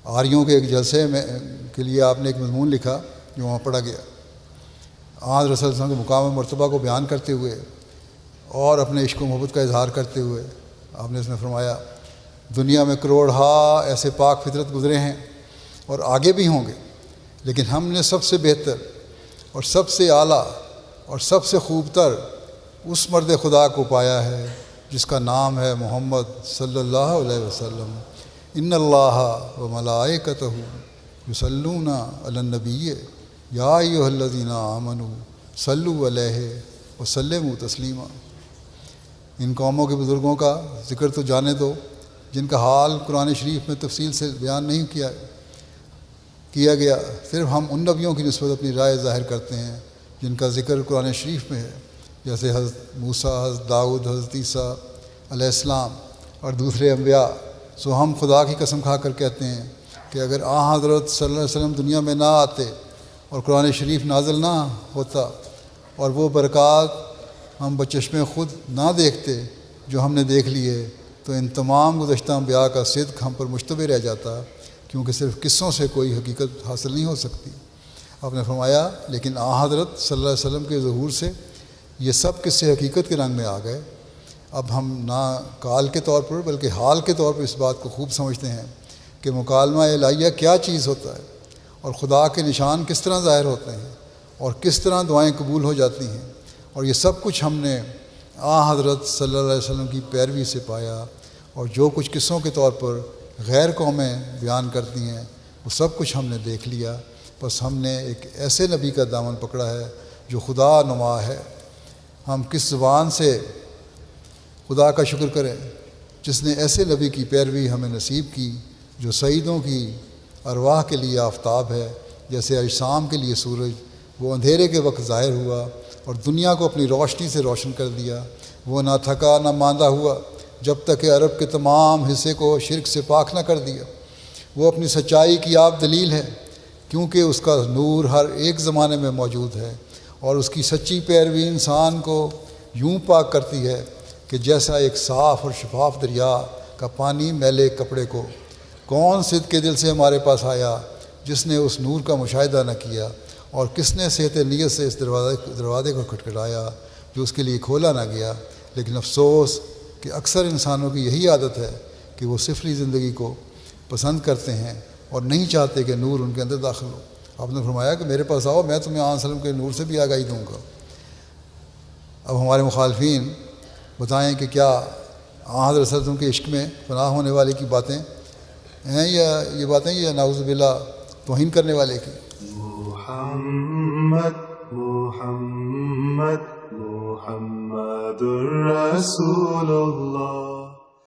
آریوں کے ایک جلسے میں کے لیے آپ نے ایک مضمون لکھا جو وہاں پڑھا گیا۔ آن رسول اللہ کے مقام مرتبہ کو بیان کرتے ہوئے اور اپنے عشق و محبت کا اظہار کرتے ہوئے آپ نے اس میں فرمایا، دنیا میں کروڑہا ایسے پاک فطرت گزرے ہیں اور آگے بھی ہوں گے، لیکن ہم نے سب سے بہتر اور سب سے اعلیٰ اور سب سے خوب تر اس مرد خدا کو پایا ہے جس کا نام ہے محمد صلی اللہ علیہ وسلم۔ ان اللہ و ملائکتہ یصلون علی النبی یا ایھا الذین آمنوا صلوا علیہ وسلموا تسلیما۔ ان قوموں کے بزرگوں کا ذکر تو جانے دو جن کا حال قرآن شریف میں تفصیل سے بیان نہیں کیا گیا، صرف ہم ان نبیوں کی نسبت اپنی رائے ظاہر کرتے ہیں جن کا ذکر قرآن شریف میں ہے، جیسے حضرت موسیٰ، حضرت داؤد، حضرت عیسیٰ علیہ السلام اور دوسرے انبیاء۔ سو ہم خدا کی قسم کھا کر کہتے ہیں کہ اگر حضرت صلی اللہ علیہ وسلم دنیا میں نہ آتے اور قرآن شریف نازل نہ ہوتا اور وہ برکات ہم بچشمے خود نہ دیکھتے جو ہم نے دیکھ لیے، تو ان تمام گزشتہ انبیاء کا صدق ہم پر مشتبہ رہ جاتا، کیونکہ صرف قصوں سے کوئی حقیقت حاصل نہیں ہو سکتی۔ آپ نے فرمایا لیکن حضرت صلی اللہ علیہ وسلم کے ظہور سے یہ سب قصے حقیقت کے رنگ میں آ گئے۔ اب ہم نہ کال کے طور پر بلکہ حال کے طور پر اس بات کو خوب سمجھتے ہیں کہ مکالمہ الہیہ کیا چیز ہوتا ہے اور خدا کے نشان کس طرح ظاہر ہوتے ہیں اور کس طرح دعائیں قبول ہو جاتی ہیں، اور یہ سب کچھ ہم نے حضرت صلی اللہ علیہ وسلم کی پیروی سے پایا، اور جو کچھ قصوں کے طور پر غیر قومیں بیان کرتی ہیں وہ سب کچھ ہم نے دیکھ لیا۔ بس ہم نے ایک ایسے نبی کا دامن پکڑا ہے جو خدا نما ہے۔ ہم کس زبان سے خدا کا شکر کریں جس نے ایسے نبی کی پیروی ہمیں نصیب کی جو سعیدوں کی ارواح کے لیے آفتاب ہے، جیسے اجسام کے لیے سورج۔ وہ اندھیرے کے وقت ظاہر ہوا اور دنیا کو اپنی روشنی سے روشن کر دیا۔ وہ نہ تھکا نہ ماندہ ہوا جب تک کہ عرب کے تمام حصے کو شرک سے پاک نہ کر دیا۔ وہ اپنی سچائی کی آپ دلیل ہے، کیونکہ اس کا نور ہر ایک زمانے میں موجود ہے، اور اس کی سچی پیروی انسان کو یوں پاک کرتی ہے کہ جیسا ایک صاف اور شفاف دریا کا پانی میلے کپڑے کو۔ کون صدق کے دل سے ہمارے پاس آیا جس نے اس نور کا مشاہدہ نہ کیا، اور کس نے صحت نیت سے اس دروازے کو کھٹکھٹایا جو اس کے لیے کھولا نہ گیا۔ لیکن افسوس کہ اکثر انسانوں کی یہی عادت ہے کہ وہ سفلی زندگی کو پسند کرتے ہیں اور نہیں چاہتے کہ نور ان کے اندر داخل ہو۔ آپ نے فرمایا کہ میرے پاس آؤ، میں تمہیں آن وسلم کے نور سے بھی آگاہی دوں گا۔ اب ہمارے مخالفین بتائیں کہ کیا حضرت صلی اللہ علیہ وسلم کے عشق میں فنا ہونے والے کی باتیں ہیں، یا یہ باتیں یا نعوذ باللہ توہین کرنے والے کی؟ محمد محمد محمد الرسول اللہ